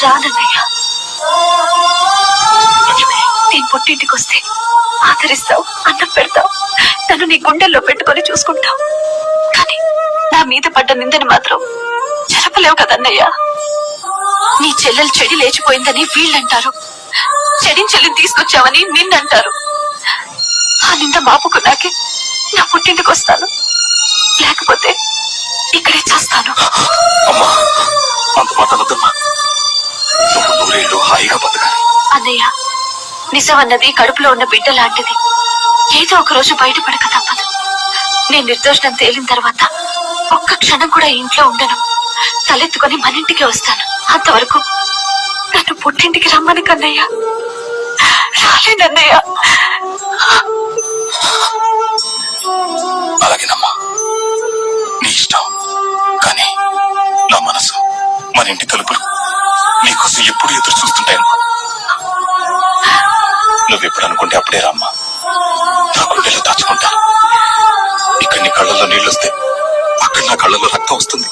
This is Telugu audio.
రానన్నయ్యా. నేను పుట్టింటికి వస్తే ఆదరిస్తావు, అన్నం పెడతావు, నన్ను నీ గుండెల్లో పెట్టుకొని చూసుకుంటావు. కానీ నా మీద పడ్డ నిందని మాత్రం జరపలేవు కదన్నయ్యా. నీ చెల్లెలు చెడి లేచిపోయిందని వీళ్ళంటారు, చెడిని చెల్లిని తీసుకొచ్చావని నిన్నంటారు. ఆ నింద మాపుకున్నాకే నా పుట్టింటికి వస్తాను, లేకపోతే ఇక్కడే చేస్తాను. అన్నయ్య, నిజం అన్నది కడుపులో ఉన్న బిడ్డ లాంటిది. ఏదో ఒక రోజు బయటపడక తప్పదు. నేను నిర్దోషం తేలిన తర్వాత ఒక్క క్షణం కూడా ఇంట్లో ఉండను. తలెత్తుకొని మన ఇంటికి వస్తాను. అంతవరకు నన్ను పుట్టింటికి రమ్మని కన్నయ్య. రాలేనన్నయ్య. అలాగేనమ్మా, నీ ఇష్టం. కానీ నా మనసు మన ఇంటి తలుపులు నీకోసం ఎప్పుడు ఎదురు చూస్తుంటాయమ్మా. నువ్వెప్పుడు అనుకుంటే అప్పుడే రామ్మా. నా గుండెలో దాచుకుంటాను. ఇక్కడ నీ కళ్ళల్లో నీళ్ళు వస్తే అక్కడ నా కళ్ళల్లో రక్తం వస్తుంది.